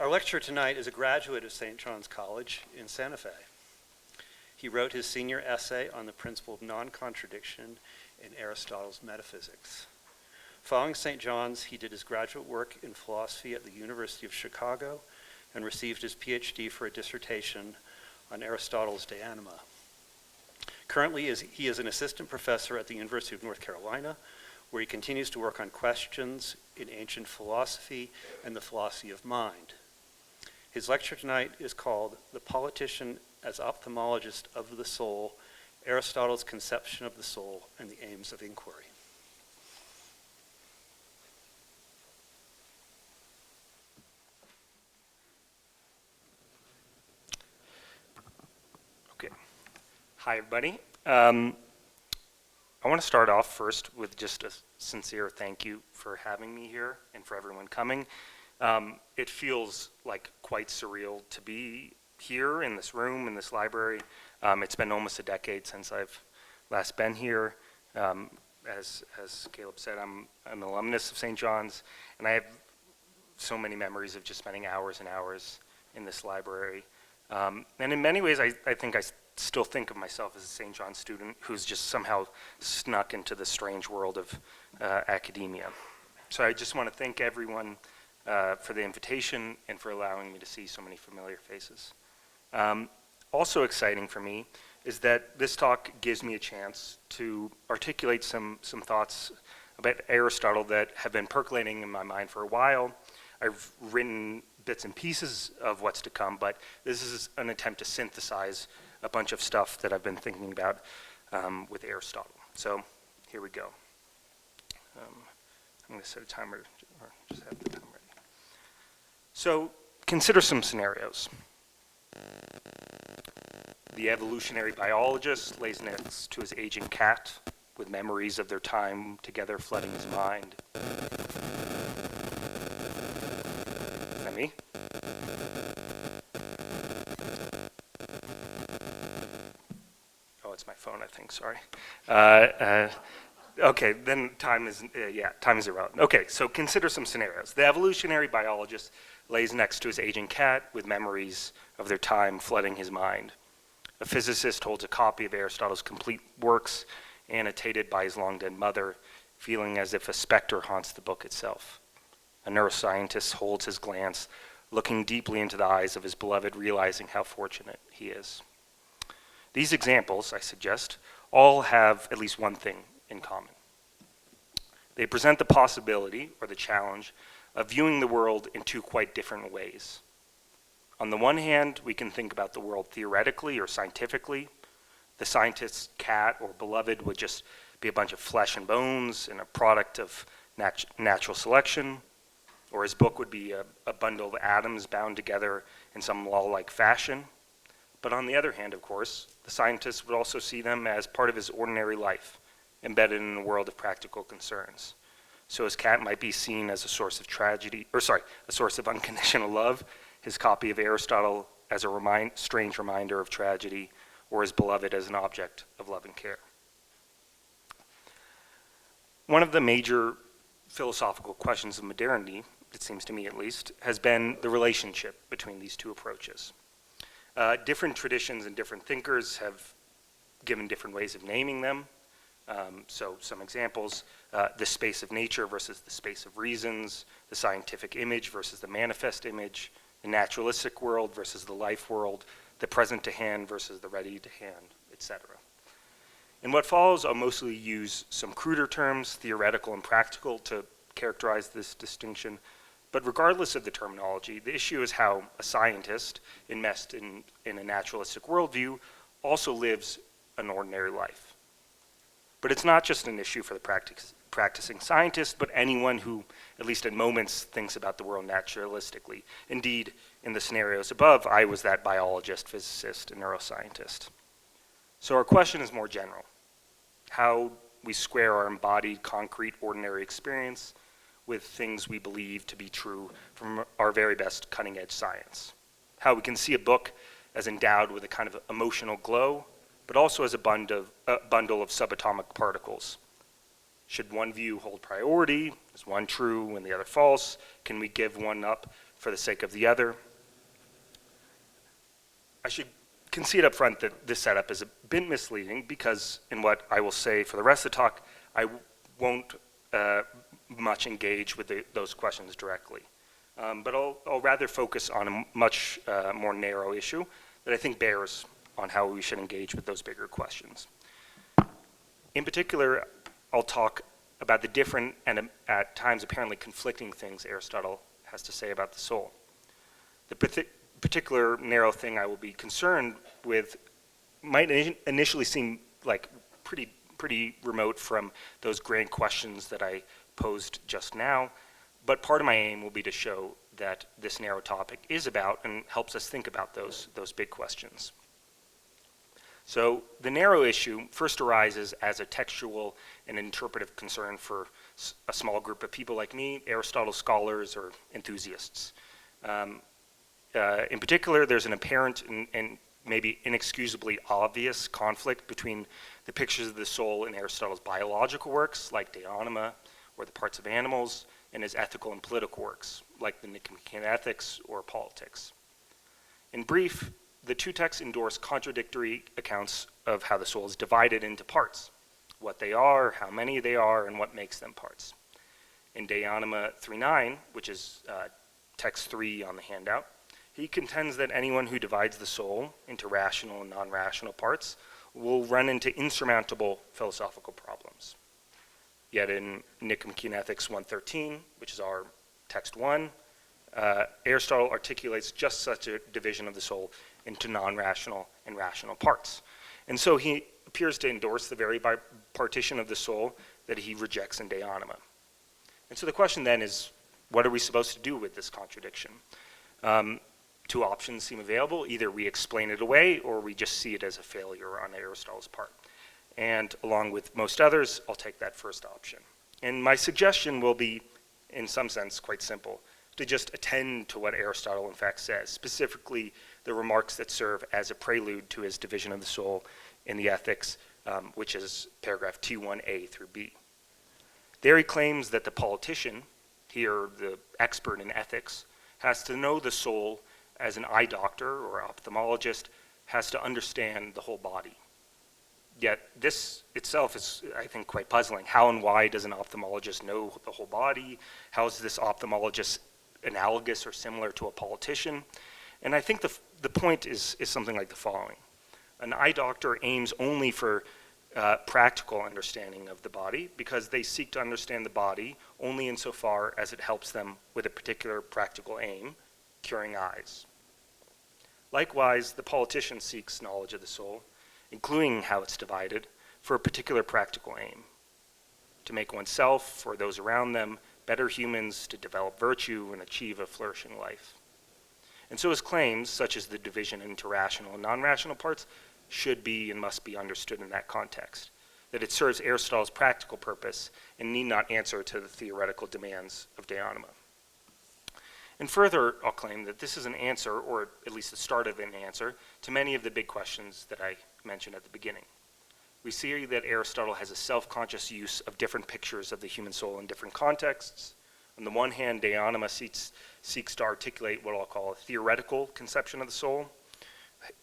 Our lecturer tonight is a graduate of St. John's College in Santa Fe. He wrote his senior essay on the principle of non-contradiction in Aristotle's Metaphysics. Following St. John's, he did his graduate work in philosophy at the University of Chicago and received his PhD for a dissertation on Aristotle's De Anima. Currently, he is an assistant professor at the University of North Carolina, where he continues to work on questions in ancient philosophy and the philosophy of mind. His lecture tonight is called The Politician as Ophthalmologist of the Soul, Aristotle's Conception of the Soul and the Aims of Inquiry. Okay. Hi, everybody. I want to start off first with just a sincere thank you for having me here and for everyone coming. It feels like quite surreal to be here in this room, in this library. It's been almost a decade since I've last been here. As Caleb said, I'm an alumnus of St. John's, and I have so many memories of just spending hours and hours in this library. And in many ways, I think I still think of myself as a St. John's student who's just somehow snuck into the strange world of academia. So I just want to thank everyone for the invitation and for allowing me to see so many familiar faces. Also exciting for me is that this talk gives me a chance to articulate some thoughts about Aristotle that have been percolating in my mind for a while. I've written bits and pieces of what's to come, but this is an attempt to synthesize a bunch of stuff that I've been thinking about with Aristotle. So here we go. I'm going to set a timer, or just have the time ready. So consider some scenarios. The evolutionary biologist lays next to his aging cat with memories of their time together flooding his mind. Is that me? Oh, it's my phone, I think, sorry. Okay, then time is irrelevant. Okay, so consider some scenarios. The evolutionary biologist lays next to his aging cat with memories of their time flooding his mind. A physicist holds a copy of Aristotle's complete works, annotated by his long-dead mother, feeling as if a specter haunts the book itself. A neuroscientist holds his glance, looking deeply into the eyes of his beloved, realizing how fortunate he is. These examples, I suggest, all have at least one thing in common. They present the possibility, or the challenge, of viewing the world in two quite different ways. On the one hand, we can think about the world theoretically or scientifically. The scientist's cat or beloved would just be a bunch of flesh and bones and a product of natural selection, or his book would be a bundle of atoms bound together in some law-like fashion. But on the other hand, of course, the scientist would also see them as part of his ordinary life, embedded in a world of practical concerns. So his cat might be seen as a source of tragedy, a source of unconditional love, his copy of Aristotle as a strange reminder of tragedy, or his beloved as an object of love and care. One of the major philosophical questions of modernity, it seems to me at least, has been the relationship between these two approaches. Different traditions and different thinkers have given different ways of naming them. So some examples, the space of nature versus the space of reasons, the scientific image versus the manifest image, the naturalistic world versus the life world, the present to hand versus the ready to hand, etc. In what follows, I'll mostly use some cruder terms, theoretical and practical, to characterize this distinction. But regardless of the terminology, the issue is how a scientist, enmeshed in a naturalistic worldview, also lives an ordinary life. But it's not just an issue for the practicing scientist, but anyone who, at least at moments, thinks about the world naturalistically. Indeed, in the scenarios above, I was that biologist, physicist, and neuroscientist. So our question is more general. How we square our embodied, concrete, ordinary experience with things we believe to be true from our very best cutting-edge science. How we can see a book as endowed with a kind of emotional glow, but also as a bundle of subatomic particles. Should one view hold priority? Is one true and the other false? Can we give one up for the sake of the other. I should concede up front that this setup is a bit misleading because in what I will say for the rest of the talk, I won't much engage with those questions directly. But I'll rather focus on a much more narrow issue that I think bears on how we should engage with those bigger questions. In particular, I'll talk about the different and at times apparently conflicting things Aristotle has to say about the soul. The particular narrow thing I will be concerned with might initially seem like pretty remote from those grand questions that I posed just now, but part of my aim will be to show that this narrow topic is about and helps us think about those big questions. So the narrow issue first arises as a textual and interpretive concern for a small group of people like me, Aristotle scholars or enthusiasts. In particular, there's an apparent and maybe inexcusably obvious conflict between the pictures of the soul in Aristotle's biological works, like De Anima, or the parts of animals, and his ethical and political works, like the Nicomochean Ethics or Politics. In brief, the two texts endorse contradictory accounts of how the soul is divided into parts, what they are, how many they are, and what makes them parts. In De Anima 3.9, which is text 3 on the handout, he contends that anyone who divides the soul into rational and non-rational parts will run into insurmountable philosophical problems. Yet in Nicomochean Ethics 1.13, which is our text 1, Aristotle articulates just such a division of the soul into non-rational and rational parts. And so he appears to endorse the very bipartition of the soul that he rejects in De Anima. And so the question then is, what are we supposed to do with this contradiction? Two options seem available. Either we explain it away or we just see it as a failure on Aristotle's part. And along with most others, I'll take that first option. And my suggestion will be, in some sense, quite simple, to just attend to what Aristotle in fact says, specifically the remarks that serve as a prelude to his division of the soul in the Ethics, which is paragraph T1a through b. There he claims that the politician, here the expert in ethics, has to know the soul as an eye doctor or ophthalmologist, has to understand the whole body. Yet this itself is, I think, quite puzzling. How and why does an ophthalmologist know the whole body? How is this ophthalmologist analogous or similar to a politician? And I think the point is something like the following. An eye doctor aims only for practical understanding of the body because they seek to understand the body only insofar as it helps them with a particular practical aim, curing eyes. Likewise, the politician seeks knowledge of the soul, including how it's divided, for a particular practical aim, to make oneself or those around them better humans, to develop virtue and achieve a flourishing life. And so his claims, such as the division into rational and non-rational parts, should be and must be understood in that context, that it serves Aristotle's practical purpose and need not answer to the theoretical demands of De Anima. And further, I'll claim that this is an answer, or at least the start of an answer, to many of the big questions that I mentioned at the beginning. We see that Aristotle has a self-conscious use of different pictures of the human soul in different contexts. On the one hand, De Anima seeks to articulate what I'll call a theoretical conception of the soul.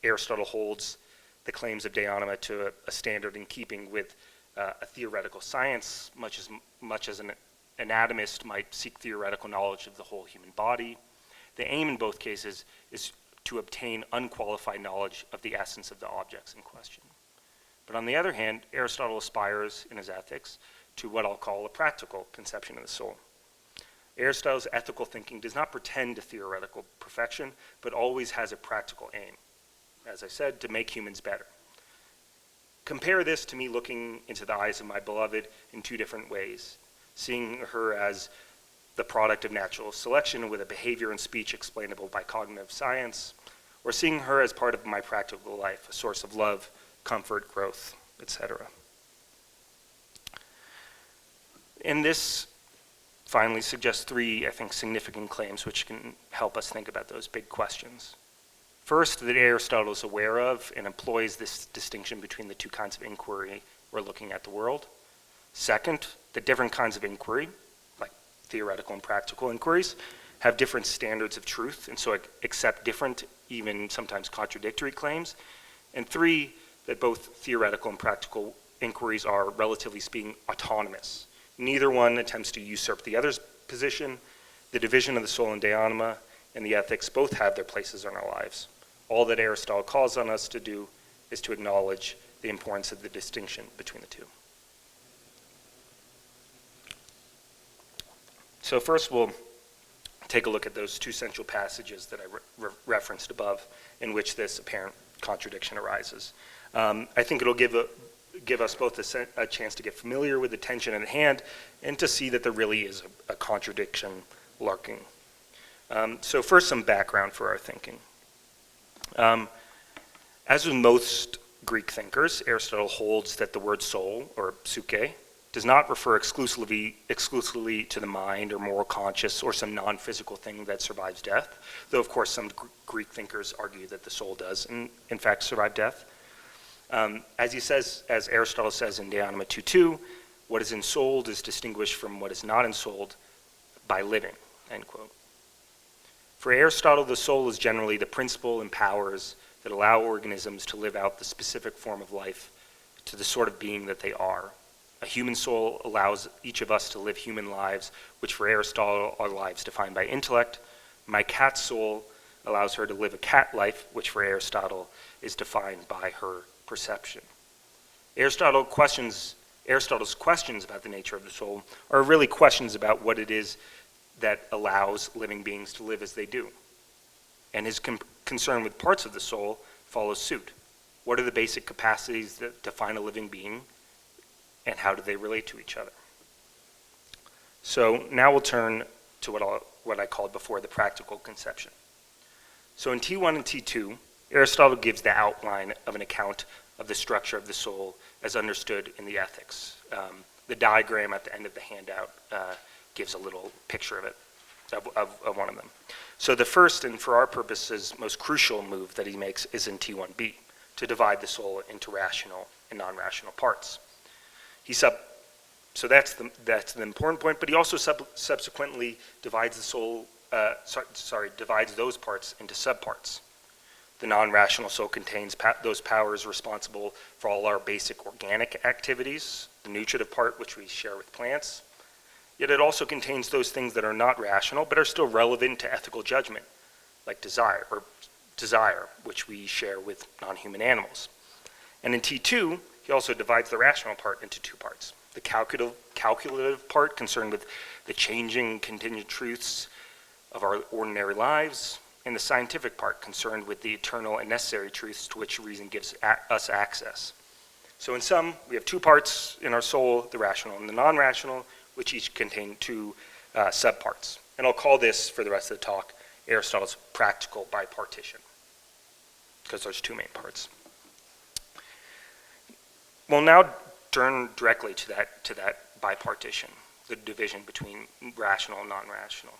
Aristotle holds the claims of De Anima to a standard in keeping with a theoretical science, much as an anatomist might seek theoretical knowledge of the whole human body. The aim in both cases is to obtain unqualified knowledge of the essence of the objects in question. But on the other hand, Aristotle aspires in his ethics to what I'll call a practical conception of the soul. Aristotle's ethical thinking does not pretend to theoretical perfection, but always has a practical aim, as I said, to make humans better. Compare this to me looking into the eyes of my beloved in two different ways, seeing her as the product of natural selection with a behavior and speech explainable by cognitive science, or seeing her as part of my practical life, a source of love, comfort, growth, etc. And this finally suggests three, I think, significant claims which can help us think about those big questions. First, that Aristotle is aware of and employs this distinction between the two kinds of inquiry we're looking at the world. Second, the different kinds of inquiry, like theoretical and practical inquiries, have different standards of truth, and so accept different, even sometimes contradictory claims. And 3, that both theoretical and practical inquiries are, relatively speaking, autonomous. Neither one attempts to usurp the other's position. The division of the soul and de anima and the ethics both have their places in our lives. All that Aristotle calls on us to do is to acknowledge the importance of the distinction between the two. So first we'll take a look at those 2 central passages that I referenced above, in which this apparent contradiction arises. I think it'll give us both a chance to get familiar with the tension at hand and to see that there really is a contradiction lurking. So first, some background for our thinking. As with most Greek thinkers, Aristotle holds that the word soul, or psyche, does not refer exclusively to the mind or moral conscious or some non-physical thing that survives death, though of course some Greek thinkers argue that the soul does in fact survive death. As Aristotle says in De Anima 2:2, what is ensouled is distinguished from what is not ensouled by living, end quote. For Aristotle, the soul is generally the principle and powers that allow organisms to live out the specific form of life to the sort of being that they are. A human soul allows each of us to live human lives, which for Aristotle are lives defined by intellect. My cat's soul allows her to live a cat life, which for Aristotle is defined by her perception. Aristotle's questions about the nature of the soul are really questions about what it is that allows living beings to live as they do. And his concern with parts of the soul follows suit. What are the basic capacities that define a living being, and how do they relate to each other? So now we'll turn to what I called before the practical conception. So in T1 and T2, Aristotle gives the outline of an account of the structure of the soul as understood in the Ethics. The diagram at the end of the handout gives a little picture of it, of one of them. So the first, and for our purposes, most crucial move that he makes is in T1b, to divide the soul into rational and non-rational parts. So that's the important point, but he also subsequently divides the soul, divides those parts into subparts. The non-rational soul contains those powers responsible for all our basic organic activities, the nutritive part which we share with plants, yet it also contains those things that are not rational but are still relevant to ethical judgment, like desire, which we share with non-human animals. And in T2, he also divides the rational part into 2 parts. The calculative part concerned with the changing contingent truths of our ordinary lives, and the scientific part concerned with the eternal and necessary truths to which reason gives us access. So in sum, we have 2 parts in our soul, the rational and the non-rational, which each contain 2 subparts. And I'll call this, for the rest of the talk, Aristotle's practical bipartition, because there's 2 main parts. We'll now turn directly to that bipartition, the division between rational and non-rational.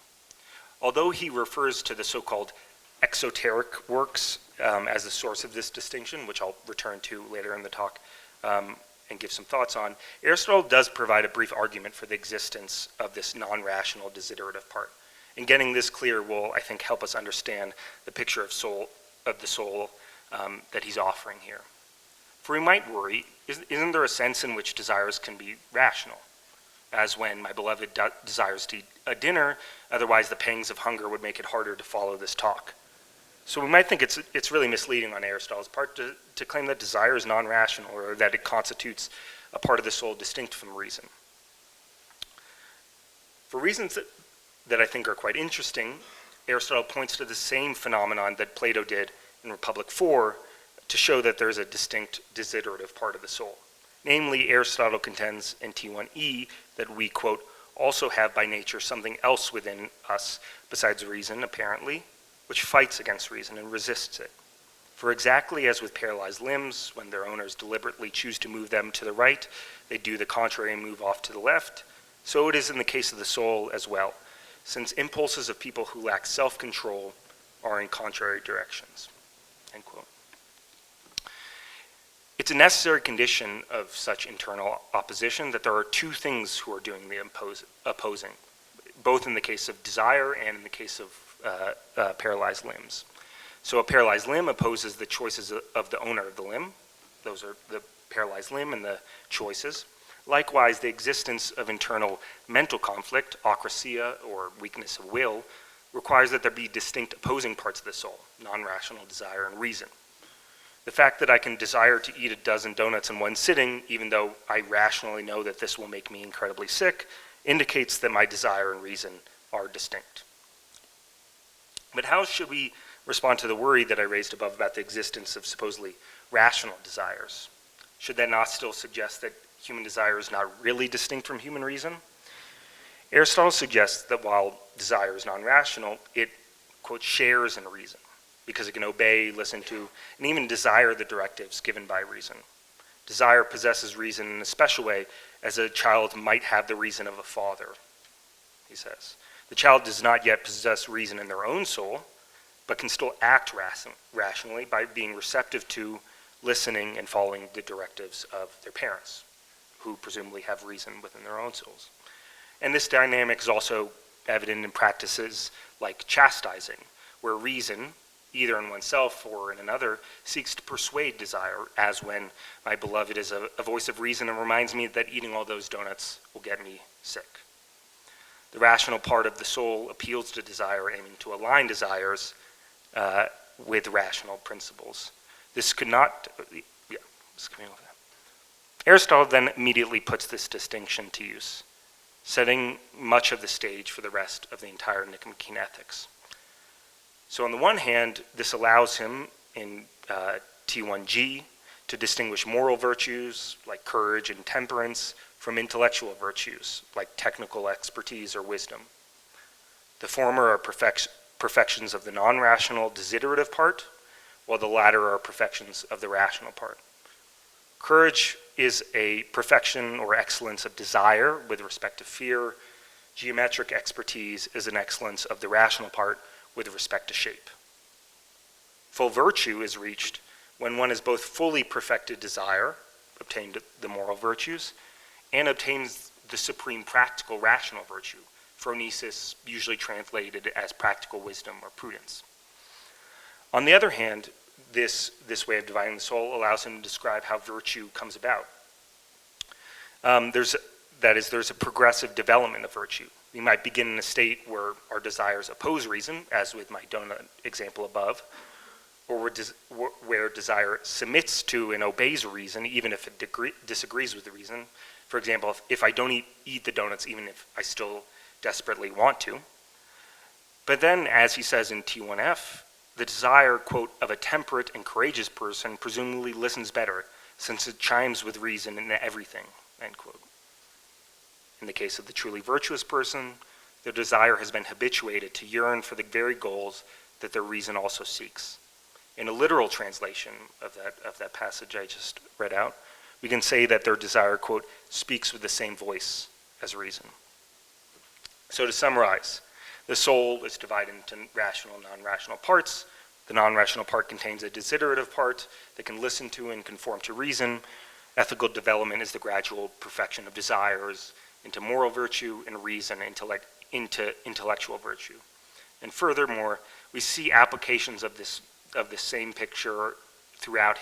Although he refers to the so-called exoteric works as the source of this distinction, which I'll return to later in the talk and give some thoughts on, Aristotle does provide a brief argument for the existence of this non-rational desiderative part. And getting this clear will, I think, help us understand the picture of the soul that he's offering here. For we might worry, isn't there a sense in which desires can be rational? As when my beloved desires to eat a dinner, otherwise the pangs of hunger would make it harder to follow this talk. So we might think it's really misleading on Aristotle's part to claim that desire is non-rational, or that it constitutes a part of the soul distinct from reason. For reasons that I think are quite interesting, Aristotle points to the same phenomenon that Plato did in Republic 4 to show that there's a distinct desiderative part of the soul. Namely, Aristotle contends in T1e that we, quote, also have by nature something else within us besides reason, apparently, which fights against reason and resists it. For exactly as with paralyzed limbs, when their owners deliberately choose to move them to the right, they do the contrary and move off to the left, so it is in the case of the soul as well, since impulses of people who lack self-control are in contrary directions, end quote. It's a necessary condition of such internal opposition that there are 2 things who are doing the opposing. both in the case of desire and in the case of paralyzed limbs. So a paralyzed limb opposes the choices of the owner of the limb. Those are the paralyzed limb and the choices. Likewise, the existence of internal mental conflict, akrasia, or weakness of will, requires that there be distinct opposing parts of the soul, non-rational desire and reason. The fact that I can desire to eat a dozen donuts in one sitting, even though I rationally know that this will make me incredibly sick, indicates that my desire and reason are distinct. But how should we respond to the worry that I raised above about the existence of supposedly rational desires? Should that not still suggest that human desire is not really distinct from human reason? Aristotle suggests that while desire is non-rational, it, quote, shares in reason, because it can obey, listen to, and even desire the directives given by reason. Desire possesses reason in a special way, as a child might have the reason of a father, he says. The child does not yet possess reason in their own soul, but can still act rationally by being receptive to, listening, and following the directives of their parents, who presumably have reason within their own souls. And this dynamic is also evident in practices like chastising, where reason, either in oneself or in another, seeks to persuade desire, as when my beloved is a voice of reason and reminds me that eating all those donuts will get me sick. The rational part of the soul appeals to desire, aiming to align desires with rational principles. This could not, Aristotle then immediately puts this distinction to use, setting much of the stage for the rest of the entire Nicomochean Ethics. So on the one hand, this allows him in T1G to distinguish moral virtues like courage and temperance from intellectual virtues like technical expertise or wisdom. The former are perfections of the non-rational desiderative part, while the latter are perfections of the rational part. Courage is a perfection or excellence of desire with respect to fear. Geometric expertise is an excellence of the rational part with respect to shape. Full virtue is reached when one has both fully perfected desire, obtained the moral virtues, and obtains the supreme practical rational virtue, phronesis, usually translated as practical wisdom or prudence. On the other hand, this way of dividing the soul allows him to describe how virtue comes about. There's a progressive development of virtue. We might begin in a state where our desires oppose reason, as with my donut example above, or where desire submits to and obeys reason, even if it disagrees with the reason. For example, if I don't eat the donuts, even if I still desperately want to. But then, as he says in T1F, the desire, quote, of a temperate and courageous person presumably listens better, since it chimes with reason in everything, end quote. In the case of the truly virtuous person, their desire has been habituated to yearn for the very goals that their reason also seeks. In a literal translation of that passage I just read out, we can say that their desire, quote, speaks with the same voice as reason. So to summarize, the soul is divided into rational and non-rational parts. The non-rational part contains a desiderative part that can listen to and conform to reason. Ethical development is the gradual perfection of desires into moral virtue, and reason into intellectual virtue. And furthermore, we see applications of this same picture throughout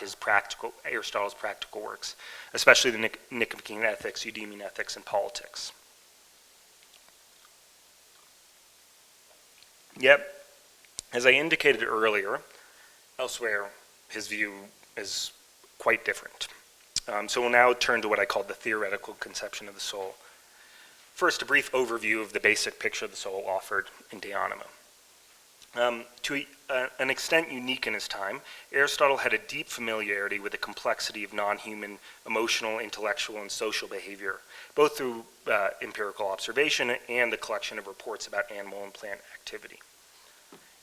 Aristotle's practical works, especially the Nicomachean Ethics, Eudemian Ethics, and Politics. Yet, as I indicated earlier, elsewhere his view is quite different. So we'll now turn to what I call the theoretical conception of the soul. First, a brief overview of the basic picture of the soul offered in De Anima. To an extent unique in his time, Aristotle had a deep familiarity with the complexity of non-human emotional, intellectual, and social behavior, both through empirical observation and the collection of reports about animal and plant activity.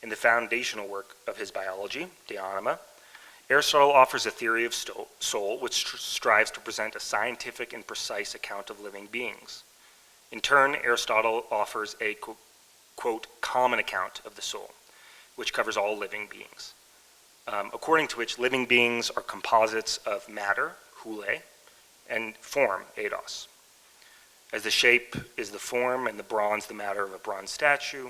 In the foundational work of his biology, De Anima, Aristotle offers a theory of soul which strives to present a scientific and precise account of living beings. In turn, Aristotle offers a, quote, common account of the soul, which covers all living beings, according to which living beings are composites of matter, hule, and form, eidos. As the shape is the form and the bronze the matter of a bronze statue,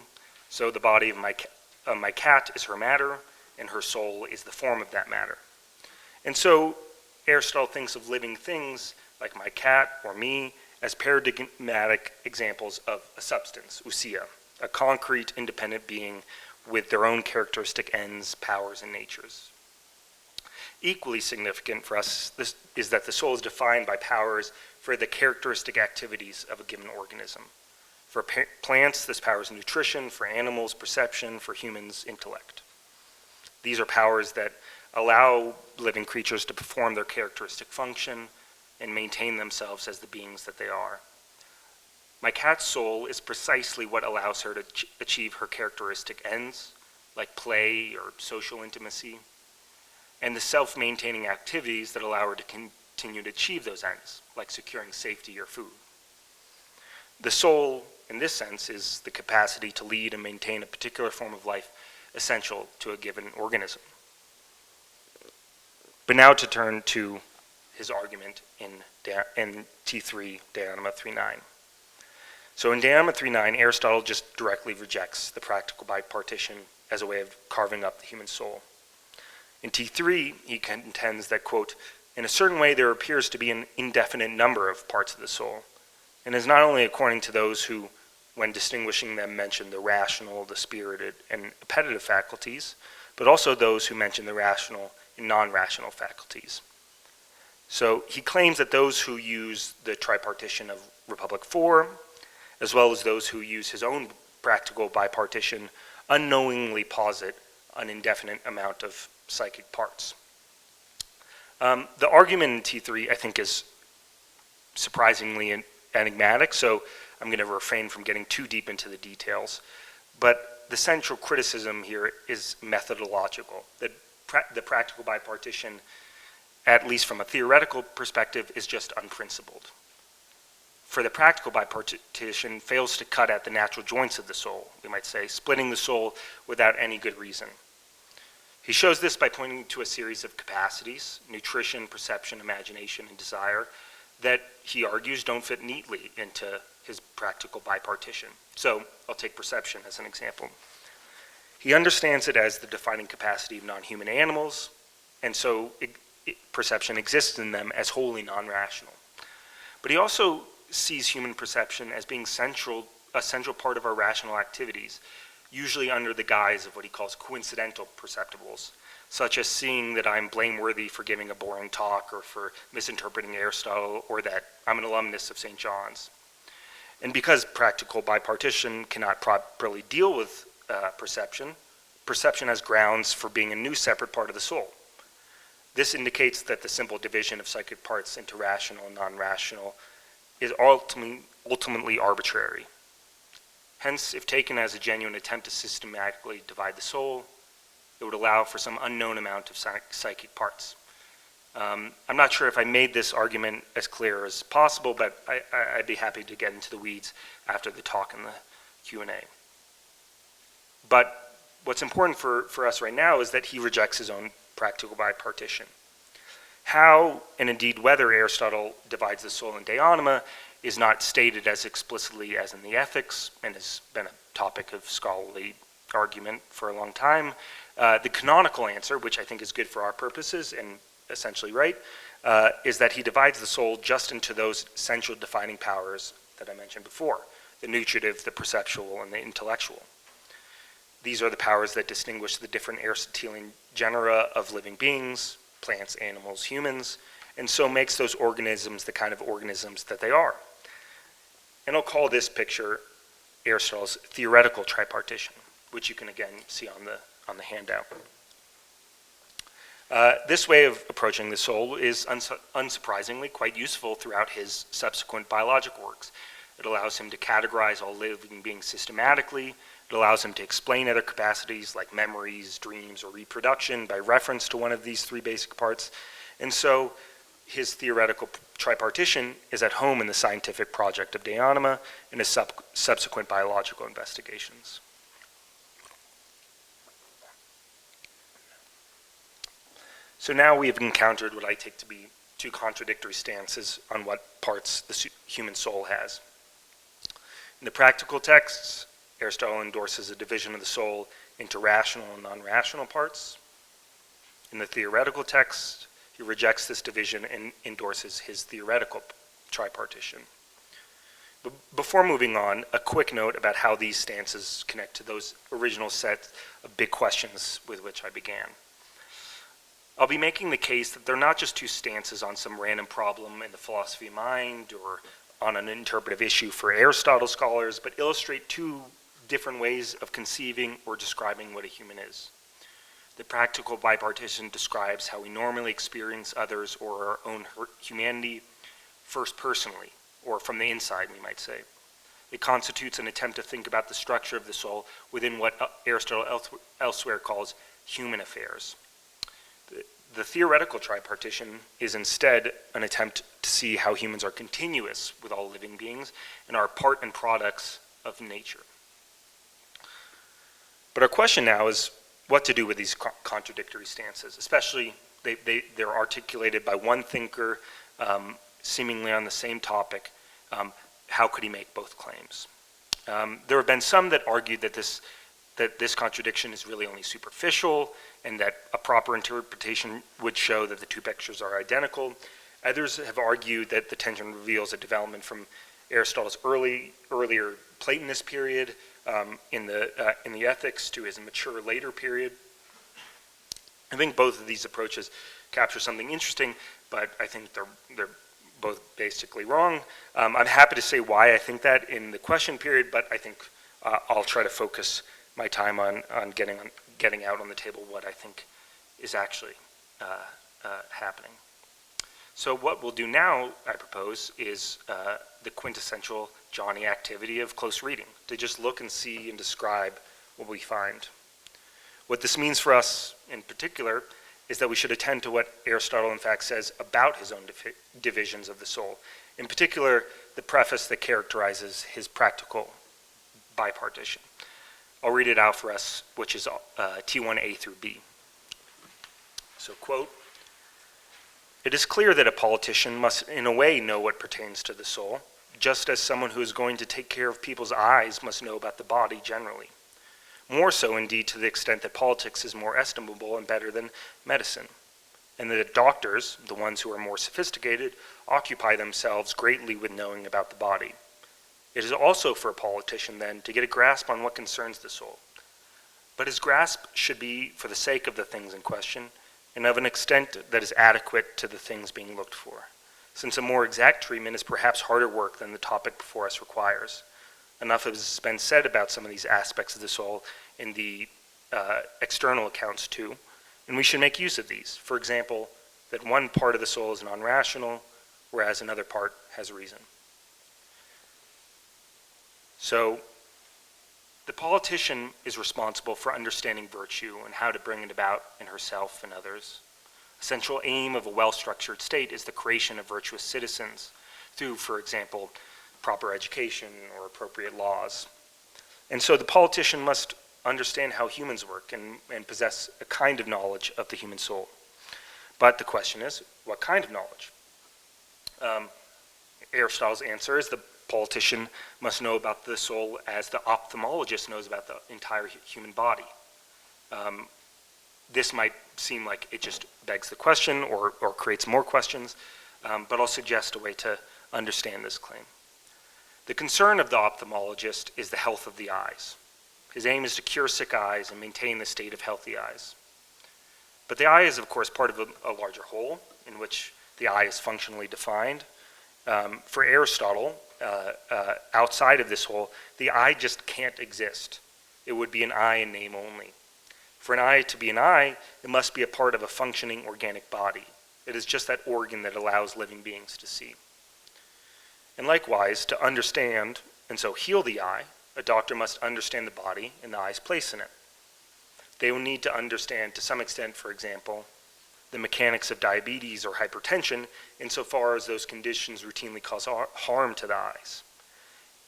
so the body of my cat is her matter, and her soul is the form of that matter. And so Aristotle thinks of living things like my cat or me as paradigmatic examples of a substance, ousia, a concrete, independent being with their own characteristic ends, powers, and natures. Equally significant for us is that the soul is defined by powers for the characteristic activities of a given organism. For plants, this power is nutrition; for animals, perception; for humans, intellect. These are powers that allow living creatures to perform their characteristic function and maintain themselves as the beings that they are. My cat's soul is precisely what allows her to achieve her characteristic ends, like play or social intimacy, and the self-maintaining activities that allow her to continue to achieve those ends, like securing safety or food. The soul, in this sense, is the capacity to lead and maintain a particular form of life essential to a given organism. But now to turn to his argument in T3, De Anima 3.9. So in De Anima 3.9, Aristotle just directly rejects the practical bipartition as a way of carving up the human soul. In T3, he contends that, quote, in a certain way there appears to be an indefinite number of parts of the soul, and is not only according to those who, when distinguishing them, mention the rational, the spirited, and appetitive faculties, but also those who mention the rational and non-rational faculties. So he claims that those who use the tripartition of Republic 4, as well as those who use his own practical bipartition, unknowingly posit an indefinite amount of psychic parts. The argument in T3, I think, is surprisingly enigmatic, so I'm going to refrain from getting too deep into the details. But the central criticism here is methodological. The practical bipartition, at least from a theoretical perspective, is just unprincipled. For the practical bipartition fails to cut at the natural joints of the soul, we might say, splitting the soul without any good reason. He shows this by pointing to a series of capacities, nutrition, perception, imagination, and desire, that he argues don't fit neatly into his practical bipartition. So I'll take perception as an example. He understands it as the defining capacity of non-human animals, and so perception exists in them as wholly non-rational. But he also sees human perception as being a central part of our rational activities, usually under the guise of what he calls coincidental perceptibles, such as seeing that I'm blameworthy for giving a boring talk or for misinterpreting Aristotle, or that I'm an alumnus of St. John's. And because practical bipartition cannot properly deal with perception has grounds for being a new separate part of the soul. This indicates that the simple division of psychic parts into rational and non-rational is ultimately arbitrary. Hence, if taken as a genuine attempt to systematically divide the soul, it would allow for some unknown amount of psychic parts. I'm not sure if I made this argument as clear as possible, but I'd be happy to get into the weeds after the talk and the Q&A. But what's important for us right now is that he rejects his own practical bipartition. How, and indeed whether Aristotle divides the soul in De Anima, is not stated as explicitly as in the Ethics, and has been a topic of scholarly argument for a long time. The canonical answer, which I think is good for our purposes and essentially right, is that he divides the soul just into those essential defining powers that I mentioned before, the nutritive, the perceptual, and the intellectual. These are the powers that distinguish the different Aristotelian genera of living beings, plants, animals, humans, and so makes those organisms the kind of organisms that they are. And I'll call this picture Aristotle's theoretical tripartition, which you can again see on the handout. This way of approaching the soul is unsurprisingly quite useful throughout his subsequent biological works. It allows him to categorize all living beings systematically. It allows him to explain other capacities like memories, dreams, or reproduction by reference to one of these three basic parts. And so his theoretical tripartition is at home in the scientific project of De Anima and his subsequent biological investigations. So now we have encountered what I take to be two contradictory stances on what parts the human soul has. In the practical texts, Aristotle endorses a division of the soul into rational and non-rational parts. In the theoretical text, he rejects this division and endorses his theoretical tripartition. But before moving on, a quick note about how these stances connect to those original set of big questions with which I began. I'll be making the case that they're not just two stances on some random problem in the philosophy of mind or on an interpretive issue for Aristotle scholars, but illustrate two different ways of conceiving or describing what a human is. The practical bipartition describes how we normally experience others or our own humanity first personally, or from the inside, we might say. It constitutes an attempt to think about the structure of the soul within what Aristotle elsewhere calls human affairs. The theoretical tripartition is instead an attempt to see how humans are continuous with all living beings and are part and products of nature. But our question now is what to do with these contradictory stances, especially they're articulated by one thinker seemingly on the same topic. How could he make both claims? There have been some that argued that this contradiction is really only superficial and that a proper interpretation would show that the two pictures are identical. Others have argued that the tension reveals a development from Aristotle's earlier Platonist period in the Ethics to his mature later period. I think both of these approaches capture something interesting, but I think they're both basically wrong. I'm happy to say why I think that in the question period, but I think I'll try to focus my time on getting out on the table what I think is actually happening. So what we'll do now, I propose, is the quintessential Johnny activity of close reading, to just look and see and describe what we find. What this means for us in particular is that we should attend to what Aristotle in fact says about his own divisions of the soul. In particular, the preface that characterizes his practical bipartition. I'll read it out for us, which is T1A through B. So, quote, "It is clear that a politician must in a way know what pertains to the soul, just as someone who is going to take care of people's eyes must know about the body generally. More so, indeed, to the extent that politics is more estimable and better than medicine, and that doctors, the ones who are more sophisticated, occupy themselves greatly with knowing about the body. It is also for a politician, then, to get a grasp on what concerns the soul. But his grasp should be for the sake of the things in question, and of an extent that is adequate to the things being looked for, since a more exact treatment is perhaps harder work than the topic before us requires. Enough has been said about some of these aspects of the soul in the external accounts too, and we should make use of these. For example, that one part of the soul is non-rational, whereas another part has reason." So, the politician is responsible for understanding virtue and how to bring it about in herself and others. A central aim of a well-structured state is the creation of virtuous citizens through, for example, proper education or appropriate laws. And so the politician must understand how humans work and possess a kind of knowledge of the human soul. But the question is, what kind of knowledge? Aristotle's answer is the politician must know about the soul as the ophthalmologist knows about the entire human body. This might seem like it just begs the question or creates more questions, but I'll suggest a way to understand this claim. The concern of the ophthalmologist is the health of the eyes. His aim is to cure sick eyes and maintain the state of healthy eyes. But the eye is, of course, part of a larger whole in which the eye is functionally defined. For Aristotle, outside of this whole, the eye just can't exist. It would be an eye in name only. For an eye to be an eye, it must be a part of a functioning organic body. It is just that organ that allows living beings to see. And likewise, to understand and so heal the eye, a doctor must understand the body and the eye's place in it. They will need to understand, to some extent, for example, the mechanics of diabetes or hypertension insofar as those conditions routinely cause harm to the eyes.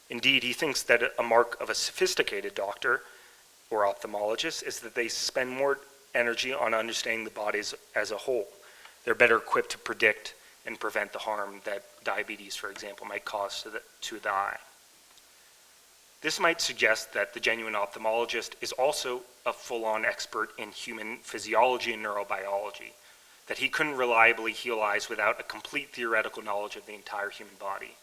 Indeed, he thinks that a mark of a sophisticated doctor or ophthalmologist is that they spend more energy on understanding the body as a whole. They're better equipped to predict and prevent the harm that diabetes, for example, might cause to the eye. This might suggest that the genuine ophthalmologist is also a full-on expert in human physiology and neurobiology, that he couldn't reliably heal eyes without a complete theoretical knowledge of the entire human body.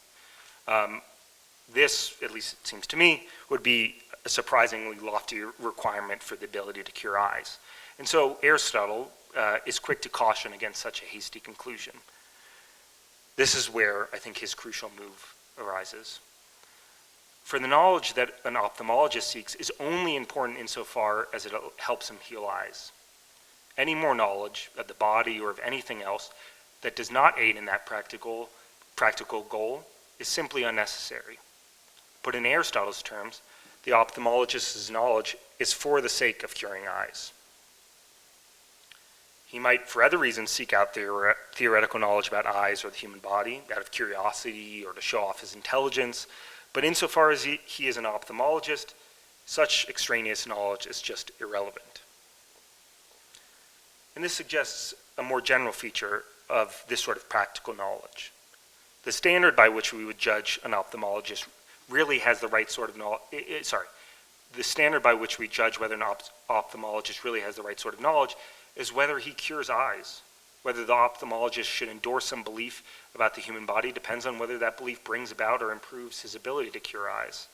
This, at least it seems to me, would be a surprisingly lofty requirement for the ability to cure eyes. And so Aristotle is quick to caution against such a hasty conclusion. This is where I think his crucial move arises. For the knowledge that an ophthalmologist seeks is only important insofar as it helps him heal eyes. Any more knowledge of the body or of anything else that does not aid in that practical goal is simply unnecessary. Put in Aristotle's terms, the ophthalmologist's knowledge is for the sake of curing eyes. He might, for other reasons, seek out theoretical knowledge about eyes or the human body, out of curiosity or to show off his intelligence, but insofar as he is an ophthalmologist, such extraneous knowledge is just irrelevant. And this suggests a more general feature of this sort of practical knowledge. The standard by which we would judge an ophthalmologist really has the right sort of knowledge. The standard by which we judge whether an ophthalmologist really has the right sort of knowledge is whether he cures eyes. Whether the ophthalmologist should endorse some belief about the human body depends on whether that belief brings about or improves his ability to cure eyes.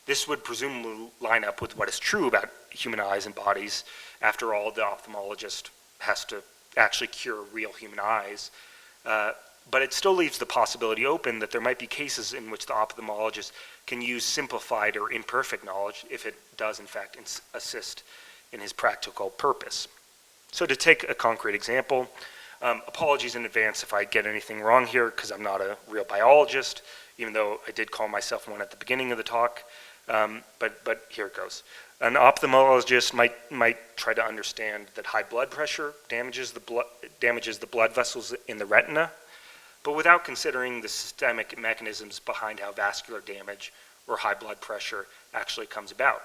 This would presumably line up with what is true about human eyes and bodies. After all, the ophthalmologist has to actually cure real human eyes. But it still leaves the possibility open that there might be cases in which the ophthalmologist can use simplified or imperfect knowledge if it does, in fact, assist in his practical purpose. So to take a concrete example, apologies in advance if I get anything wrong here, because I'm not a real biologist, even though I did call myself one at the beginning of the talk, but here it goes. An ophthalmologist might try to understand that high blood pressure damages the blood vessels in the retina, but without considering the systemic mechanisms behind how vascular damage or high blood pressure actually comes about.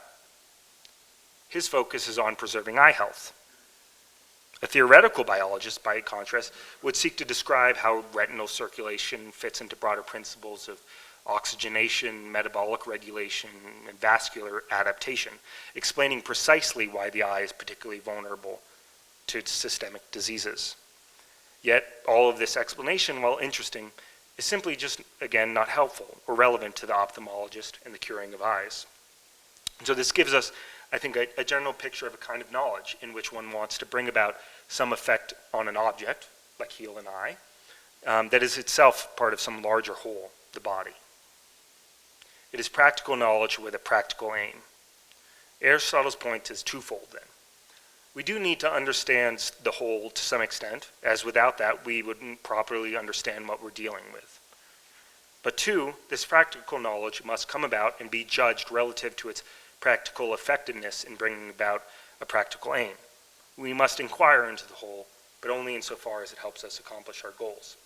His focus is on preserving eye health. A theoretical biologist, by contrast, would seek to describe how retinal circulation fits into broader principles of oxygenation, metabolic regulation, and vascular adaptation, explaining precisely why the eye is particularly vulnerable to systemic diseases. Yet, all of this explanation, while interesting, is simply just, again, not helpful or relevant to the ophthalmologist and the curing of eyes. And so this gives us, I think, a general picture of a kind of knowledge in which one wants to bring about some effect on an object, like heal an eye, that is itself part of some larger whole, the body. It is practical knowledge with a practical aim. Aristotle's point is twofold then. We do need to understand the whole to some extent, as without that we wouldn't properly understand what we're dealing with. But two, this practical knowledge must come about and be judged relative to its practical effectiveness in bringing about a practical aim. We must inquire into the whole, but only insofar as it helps us accomplish our goals.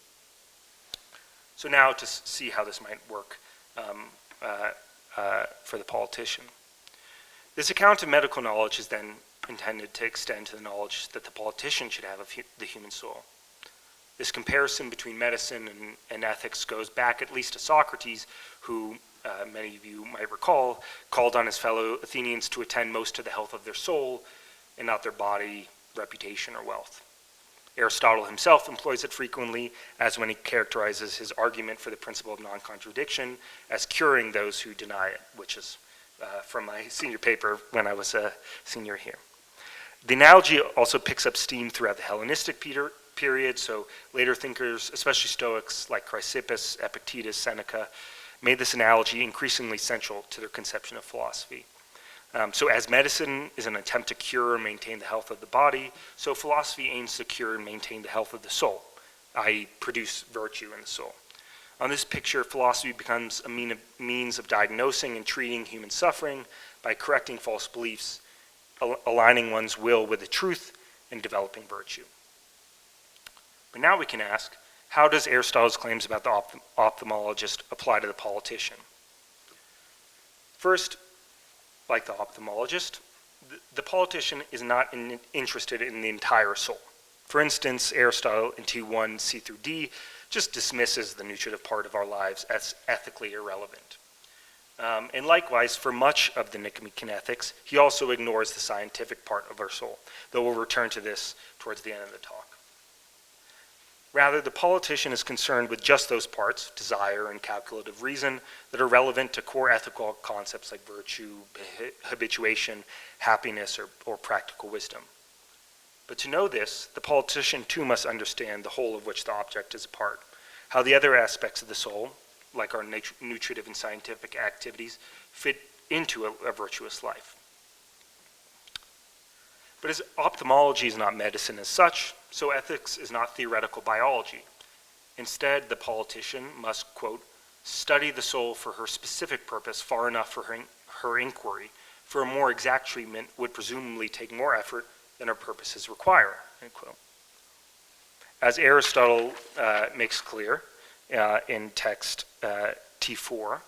So now to see how this might work for the politician. This account of medical knowledge is then intended to extend to the knowledge that the politician should have of the human soul. This comparison between medicine and ethics goes back at least to Socrates, who many of you might recall, called on his fellow Athenians to attend most to the health of their soul and not their body, reputation, or wealth. Aristotle himself employs it frequently, as when he characterizes his argument for the principle of non-contradiction as curing those who deny it, which is from my senior paper when I was a senior here. The analogy also picks up steam throughout the Hellenistic period, so later thinkers, especially Stoics like Chrysippus, Epictetus, Seneca, made this analogy increasingly central to their conception of philosophy. So as medicine is an attempt to cure and maintain the health of the body, so philosophy aims to cure and maintain the health of the soul, i.e. produce virtue in the soul. On this picture, philosophy becomes a means of diagnosing and treating human suffering by correcting false beliefs, aligning one's will with the truth, and developing virtue. But now we can ask, how does Aristotle's claims about the ophthalmologist apply to the politician? First, like the ophthalmologist, the politician is not interested in the entire soul. For instance, Aristotle in T1 C through D just dismisses the nutritive part of our lives as ethically irrelevant. And likewise, for much of the Nicomochean Ethics, he also ignores the scientific part of our soul, though we'll return to this towards the end of the talk. Rather, the politician is concerned with just those parts, desire and calculative reason, that are relevant to core ethical concepts like virtue, habituation, happiness, or practical wisdom. But to know this, the politician too must understand the whole of which the object is a part, how the other aspects of the soul, like our nutritive and scientific activities, fit into a virtuous life. But as ophthalmology is not medicine as such, so ethics is not theoretical biology. Instead, the politician must, quote, study the soul for her specific purpose far enough for her inquiry, for a more exact treatment would presumably take more effort than her purposes require, end quote. As Aristotle makes clear in text T4,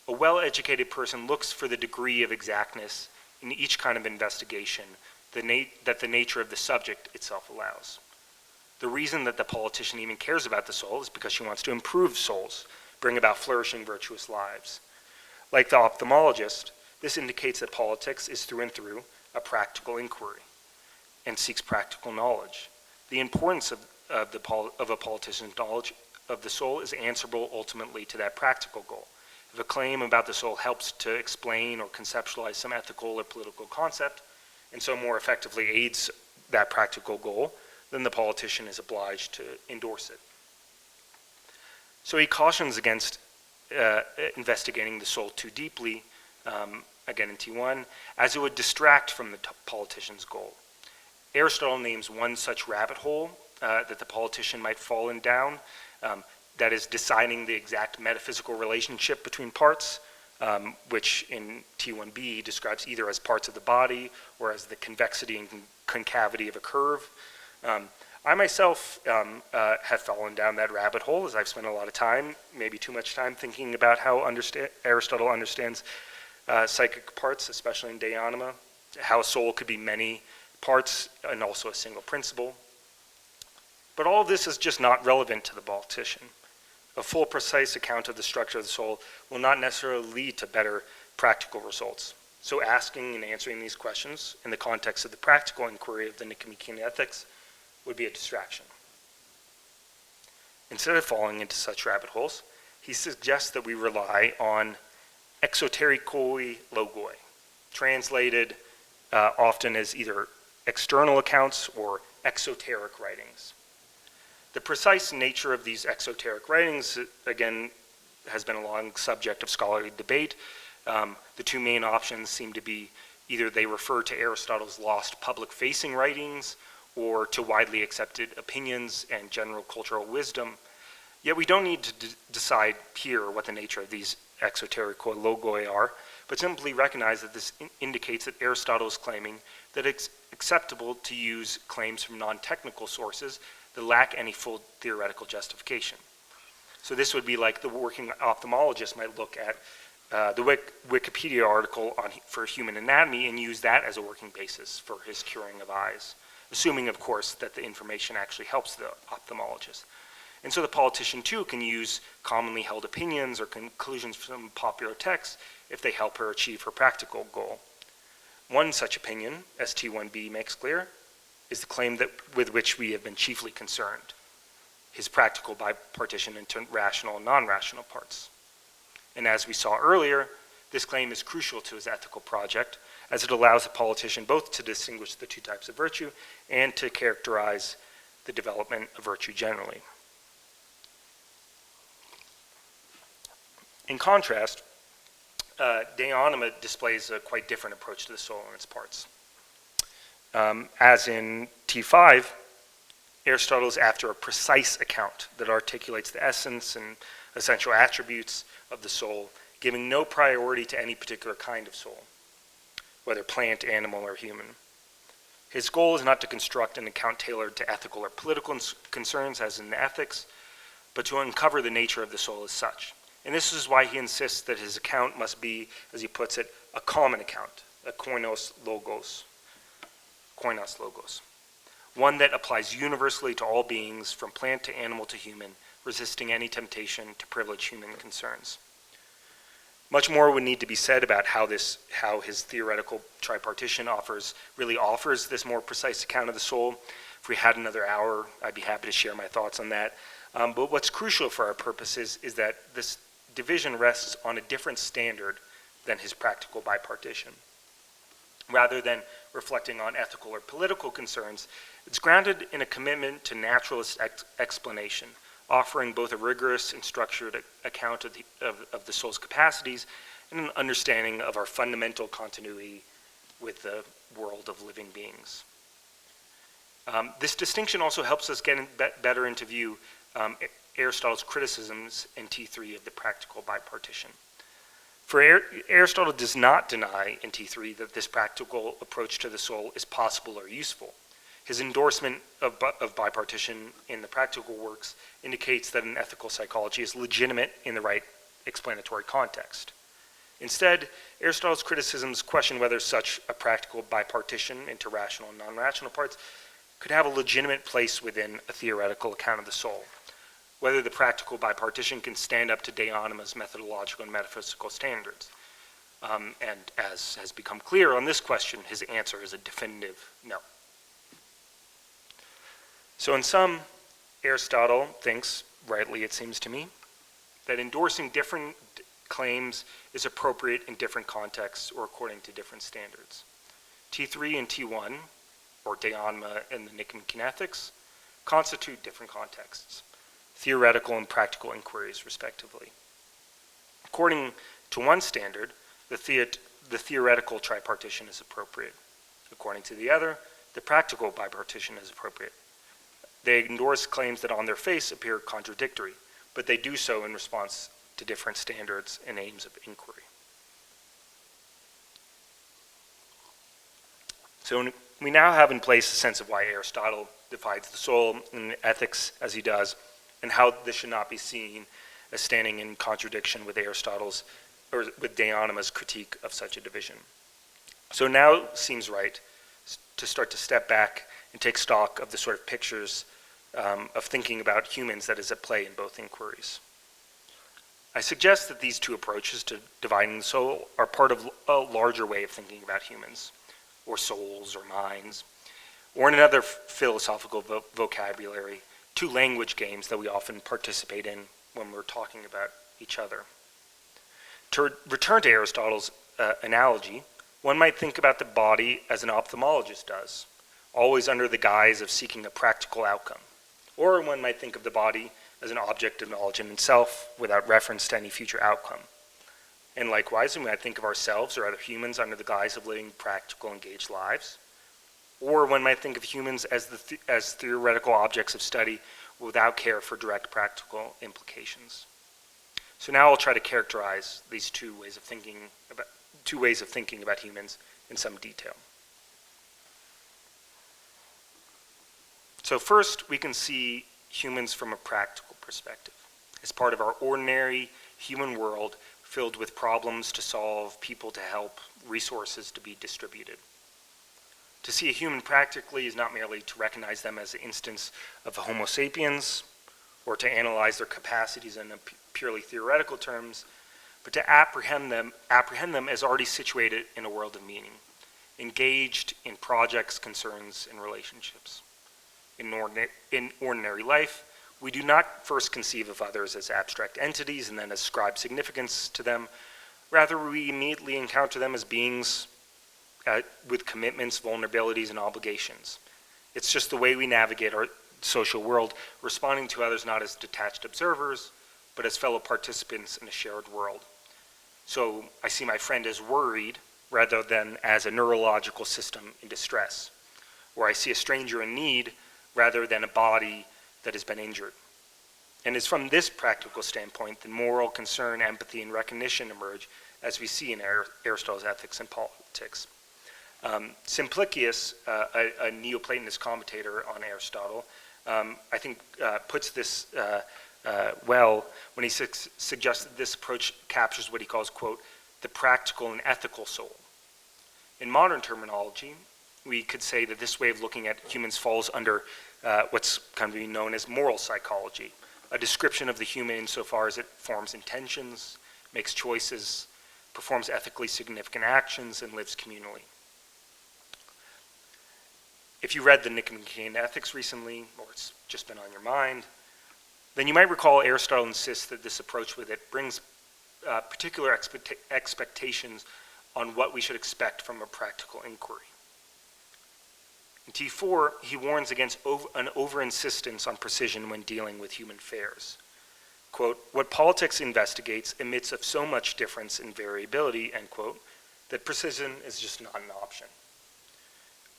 a well-educated person looks for the degree of exactness in each kind of investigation that the nature of the subject itself allows. The reason that the politician even cares about the soul is because she wants to improve souls, bring about flourishing, virtuous lives. Like the ophthalmologist, this indicates that politics is through and through a practical inquiry and seeks practical knowledge. The importance of a politician's knowledge of the soul is answerable ultimately to that practical goal. If a claim about the soul helps to explain or conceptualize some ethical or political concept, and so more effectively aids that practical goal, then the politician is obliged to endorse it. So he cautions against investigating the soul too deeply, again in T1, as it would distract from the politician's goal. Aristotle names one such rabbit hole that the politician might fall in down, that is deciding the exact metaphysical relationship between parts, which in T1b he describes either as parts of the body or as the convexity and concavity of a curve. I myself have fallen down that rabbit hole as I've spent a lot of time, maybe too much time, thinking about how Aristotle understands psychic parts, especially in De Anima, how a soul could be many parts and also a single principle. But all of this is just not relevant to the politician. A full, precise account of the structure of the soul will not necessarily lead to better practical results. So asking and answering these questions in the context of the practical inquiry of the Nicomochean Ethics would be a distraction. Instead of falling into such rabbit holes, he suggests that we rely on exoterikoi logoi, translated often as either external accounts or exoteric writings. The precise nature of these exoteric writings, again, has been a long subject of scholarly debate. The two main options seem to be either they refer to Aristotle's lost public-facing writings or to widely accepted opinions and general cultural wisdom. Yet we don't need to decide here what the nature of these exoterikoi logoi are, but simply recognize that this indicates that Aristotle is claiming that it's acceptable to use claims from non-technical sources that lack any full theoretical justification. So this would be like the working ophthalmologist might look at the Wikipedia article for human anatomy and use that as a working basis for his curing of eyes, assuming, of course, that the information actually helps the ophthalmologist. And so the politician, too, can use commonly held opinions or conclusions from popular texts if they help her achieve her practical goal. One such opinion, as T1b makes clear, is the claim with which we have been chiefly concerned, his practical bipartition into rational and non-rational parts. And as we saw earlier, this claim is crucial to his ethical project, as it allows the politician both to distinguish the two types of virtue and to characterize the development of virtue generally. In contrast, De Anima displays a quite different approach to the soul and its parts. As in T5, Aristotle is after a precise account that articulates the essence and essential attributes of the soul, giving no priority to any particular kind of soul, whether plant, animal, or human. His goal is not to construct an account tailored to ethical or political concerns, as in the ethics, but to uncover the nature of the soul as such. And this is why he insists that his account must be, as he puts it, a common account, a koinos logos, one that applies universally to all beings, from plant to animal to human, resisting any temptation to privilege human concerns. Much more would need to be said about how his theoretical tripartition really offers this more precise account of the soul. If we had another hour, I'd be happy to share my thoughts on that. But what's crucial for our purposes is that this division rests on a different standard than his practical bipartition. Rather than reflecting on ethical or political concerns, it's grounded in a commitment to naturalist explanation, offering both a rigorous and structured account of the soul's capacities and an understanding of our fundamental continuity with the world of living beings. This distinction also helps us get better into view Aristotle's criticisms in T3 of the practical bipartition. For Aristotle does not deny in T3 that this practical approach to the soul is possible or useful. His endorsement of bipartition in the practical works indicates that an ethical psychology is legitimate in the right explanatory context. Instead, Aristotle's criticisms question whether such a practical bipartition into rational and non-rational parts could have a legitimate place within a theoretical account of the soul, whether the practical bipartition can stand up to De Anima's methodological and metaphysical standards. And as has become clear on this question, his answer is a definitive no. So in sum, Aristotle thinks, rightly it seems to me, that endorsing different claims is appropriate in different contexts or according to different standards. T3 and T1, or De Anima and the Nicomochean Ethics, constitute different contexts, theoretical and practical inquiries, respectively. According to one standard, the theoretical tripartition is appropriate. According to the other, the practical bipartition is appropriate. They endorse claims that on their face appear contradictory, but they do so in response to different standards and aims of inquiry. So we now have in place a sense of why Aristotle divides the soul in ethics as he does, and how this should not be seen as standing in contradiction with Aristotle's, or with De Anima's critique of such a division. So now it seems right to start to step back and take stock of the sort of pictures of thinking about humans that is at play in both inquiries. I suggest that these two approaches to dividing the soul are part of a larger way of thinking about humans, or souls, or minds, or in another philosophical vocabulary, two language games that we often participate in when we're talking about each other. To return to Aristotle's analogy, one might think about the body as an ophthalmologist does, always under the guise of seeking a practical outcome. Or one might think of the body as an object of knowledge in itself without reference to any future outcome. And likewise, we might think of ourselves or other humans under the guise of living practical, engaged lives. Or one might think of humans as theoretical objects of study without care for direct practical implications. So now I'll try to characterize these two ways of thinking about humans in some detail. So first, we can see humans from a practical perspective, as part of our ordinary human world filled with problems to solve, people to help, resources to be distributed. To see a human practically is not merely to recognize them as an instance of a Homo sapiens, or to analyze their capacities in purely theoretical terms, but to apprehend them as already situated in a world of meaning, engaged in projects, concerns, and relationships. In ordinary life, we do not first conceive of others as abstract entities and then ascribe significance to them. Rather, we immediately encounter them as beings with commitments, vulnerabilities, and obligations. It's just the way we navigate our social world, responding to others not as detached observers, but as fellow participants in a shared world. So I see my friend as worried rather than as a neurological system in distress, or I see a stranger in need rather than a body that has been injured. And it's from this practical standpoint that moral concern, empathy, and recognition emerge, as we see in Aristotle's Ethics and Politics. Simplicius, a Neoplatonist commentator on Aristotle, I think puts this well when he suggests that this approach captures what he calls, quote, the practical and ethical soul. In modern terminology, we could say that this way of looking at humans falls under what's come to be known as moral psychology, a description of the human insofar as it forms intentions, makes choices, performs ethically significant actions, and lives communally. If you read the Nicomochean Ethics recently, or it's just been on your mind, then you might recall Aristotle insists that this approach with it brings particular expectations on what we should expect from a practical inquiry. In T4, he warns against an over-insistence on precision when dealing with human affairs. Quote, what politics investigates emits of so much difference in variability, end quote, that precision is just not an option.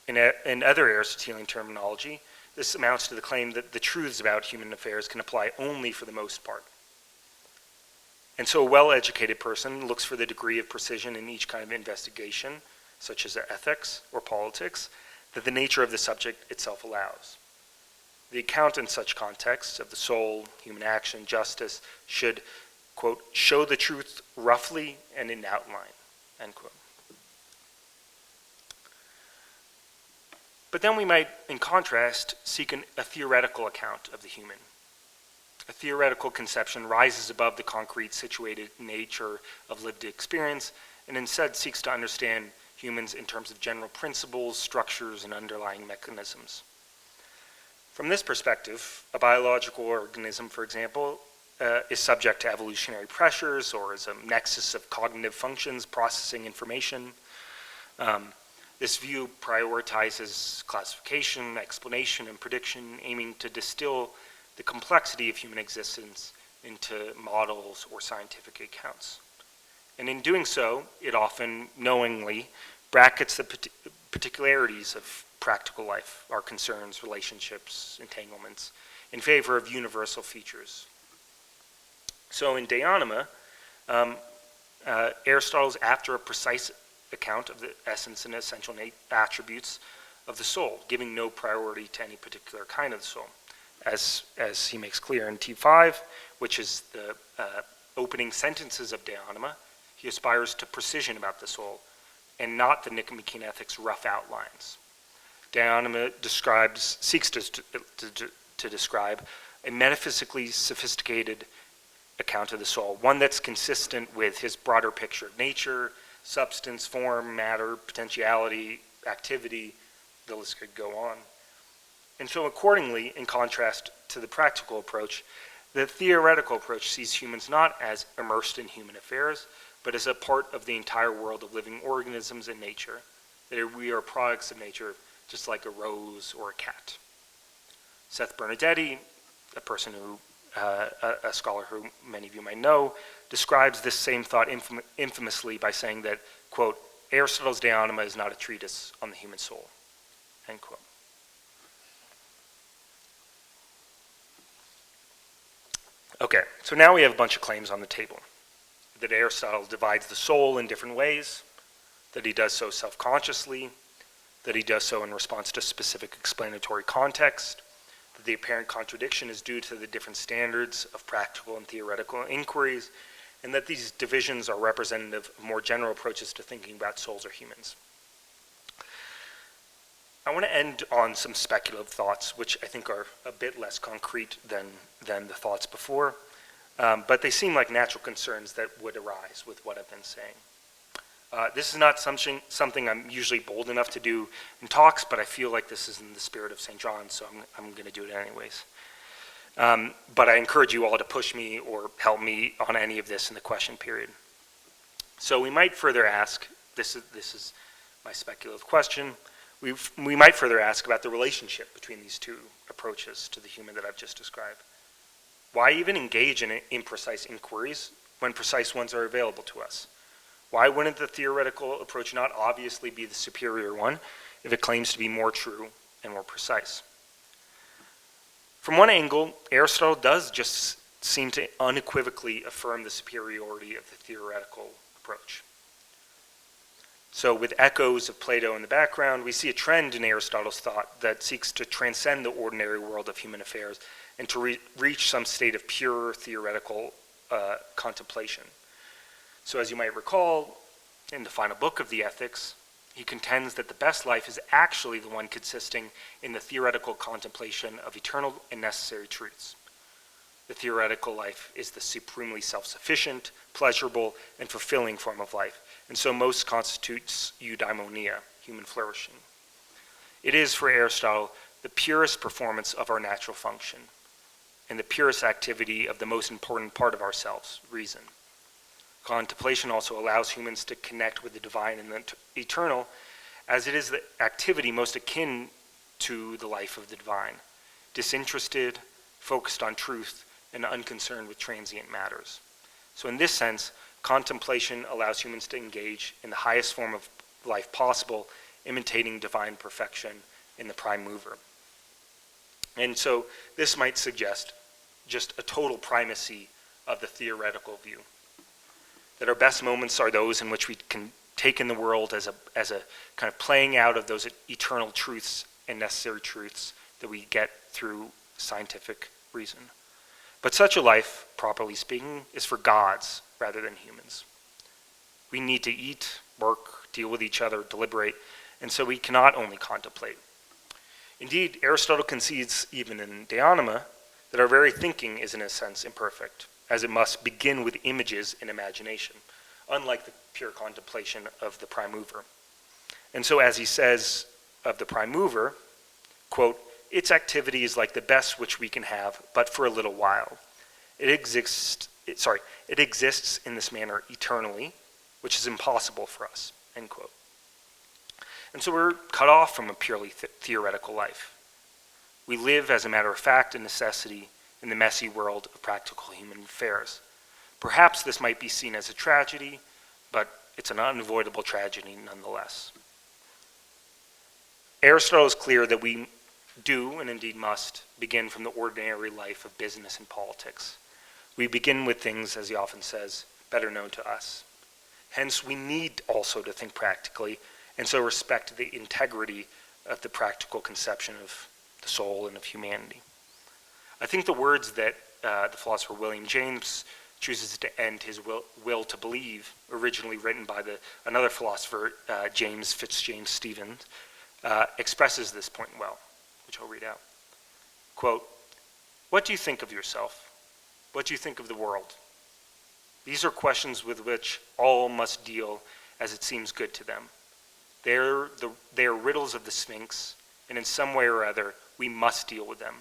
In other Aristotelian terminology, this amounts to the claim that the truths about human affairs can apply only for the most part. And so a well-educated person looks for the degree of precision in each kind of investigation, such as ethics or politics, that the nature of the subject itself allows. The account in such contexts of the soul, human action, justice should, quote, show the truth roughly and in outline, end quote. But then we might, in contrast, seek a theoretical account of the human. A theoretical conception rises above the concrete situated nature of lived experience and instead seeks to understand humans in terms of general principles, structures, and underlying mechanisms. From this perspective, a biological organism, for example, is subject to evolutionary pressures or is a nexus of cognitive functions processing information. This view prioritizes classification, explanation, and prediction, aiming to distill the complexity of human existence into models or scientific accounts. And in doing so, it often knowingly brackets the particularities of practical life, our concerns, relationships, entanglements, in favor of universal features. So in De Anima, Aristotle's after a precise account of the essence and essential attributes of the soul, giving no priority to any particular kind of the soul. As he makes clear in T5, which is the opening sentences of De Anima, he aspires to precision about the soul and not the Nicomachean Ethics' rough outlines. De Anima seeks to describe a metaphysically sophisticated account of the soul, one that's consistent with his broader picture of nature, substance, form, matter, potentiality, activity, the list could go on. And so accordingly, in contrast to the practical approach, the theoretical approach sees humans not as immersed in human affairs, but as a part of the entire world of living organisms and nature, that we are products of nature just like a rose or a cat. Seth Bernadetti, a person who, a scholar who many of you might know, describes this same thought infamously by saying that, quote, Aristotle's De Anima is not a treatise on the human soul, end quote. Okay, so now we have a bunch of claims on the table. That Aristotle divides the soul in different ways, that he does so self-consciously, that he does so in response to specific explanatory context, that the apparent contradiction is due to the different standards of practical and theoretical inquiries, and that these divisions are representative of more general approaches to thinking about souls or humans. I want to end on some speculative thoughts, which I think are a bit less concrete than the thoughts before, but they seem like natural concerns that would arise with what I've been saying. This is not something I'm usually bold enough to do in talks, but I feel like this is in the spirit of St. John, so I'm going to do it anyways. But I encourage you all to push me or help me on any of this in the question period. So we might further ask, this is my speculative question, we might further ask about the relationship between these two approaches to the human that I've just described. Why even engage in imprecise inquiries when precise ones are available to us? Why wouldn't the theoretical approach not obviously be the superior one if it claims to be more true and more precise? From one angle, Aristotle does just seem to unequivocally affirm the superiority of the theoretical approach. So with echoes of Plato in the background, we see a trend in Aristotle's thought that seeks to transcend the ordinary world of human affairs and to reach some state of pure theoretical contemplation. So as you might recall, in the final book of the Ethics, he contends that the best life is actually the one consisting in the theoretical contemplation of eternal and necessary truths. The theoretical life is the supremely self-sufficient, pleasurable, and fulfilling form of life, and so most constitutes eudaimonia, human flourishing. It is, for Aristotle, the purest performance of our natural function, and the purest activity of the most important part of ourselves, reason. Contemplation also allows humans to connect with the divine and the eternal, as it is the activity most akin to the life of the divine, disinterested, focused on truth, and unconcerned with transient matters. So in this sense, contemplation allows humans to engage in the highest form of life possible, imitating divine perfection in the prime mover. And so this might suggest just a total primacy of the theoretical view, that our best moments are those in which we can take in the world as a kind of playing out of those eternal truths and necessary truths that we get through scientific reason. But such a life, properly speaking, is for gods rather than humans. We need to eat, work, deal with each other, deliberate, and so we cannot only contemplate. Indeed, Aristotle concedes, even in De Anima, that our very thinking is in a sense imperfect, as it must begin with images and imagination, unlike the pure contemplation of the prime mover. And so as he says of the prime mover, quote, its activity is like the best which we can have, but for a little while. It exists in this manner eternally, which is impossible for us, end quote. And so we're cut off from a purely theoretical life. We live, as a matter of fact and necessity, in the messy world of practical human affairs. Perhaps this might be seen as a tragedy, but it's an unavoidable tragedy nonetheless. Aristotle is clear that we do, and indeed must, begin from the ordinary life of business and politics. We begin with things, as he often says, better known to us. Hence, we need also to think practically, and so respect the integrity of the practical conception of the soul and of humanity. I think the words that the philosopher William James chooses to end his will to believe, originally written by another philosopher, James Fitzjames Stevens, expresses this point well, which I'll read out. Quote, what do you think of yourself? What do you think of the world? These are questions with which all must deal as it seems good to them. They are riddles of the Sphinx, and in some way or other, we must deal with them.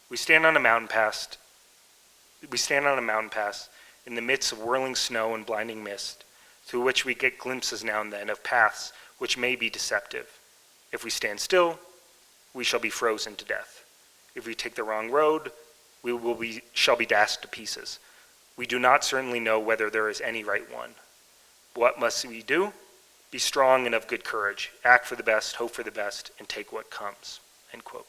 We stand on a mountain pass in the midst of whirling snow and blinding mist, through which we get glimpses now and then of paths which may be deceptive. If we stand still, we shall be frozen to death. If we take the wrong road, we shall be dashed to pieces. We do not certainly know whether there is any right one. What must we do? Be strong and of good courage. Act for the best, hope for the best, and take what comes. End quote.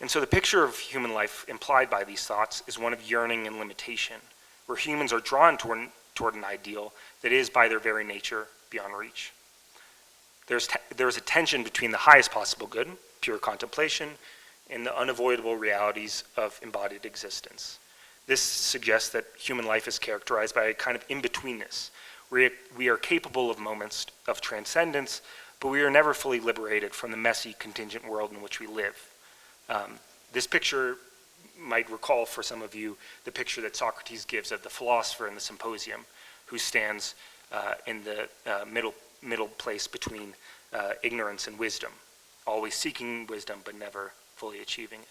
And so the picture of human life implied by these thoughts is one of yearning and limitation, where humans are drawn toward an ideal that is, by their very nature, beyond reach. There's a tension between the highest possible good, pure contemplation, and the unavoidable realities of embodied existence. This suggests that human life is characterized by a kind of in-betweenness, where we are capable of moments of transcendence, but we are never fully liberated from the messy, contingent world in which we live. This picture might recall for some of you the picture that Socrates gives of the philosopher in the Symposium, who stands in the middle place between ignorance and wisdom, always seeking wisdom but never fully achieving it.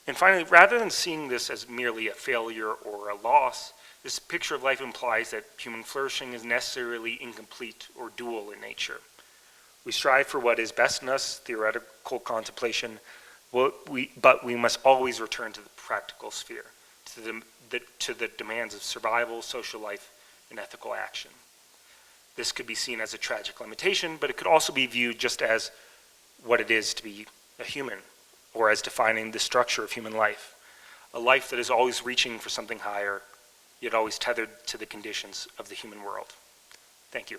And finally, rather than seeing this as merely a failure or a loss, this picture of life implies that human flourishing is necessarily incomplete or dual in nature. We strive for what is best in us, theoretical contemplation, but we must always return to the practical sphere, to the demands of survival, social life, and ethical action. This could be seen as a tragic limitation, but it could also be viewed just as what it is to be a human, or as defining the structure of human life, a life that is always reaching for something higher, yet always tethered to the conditions of the human world. Thank you.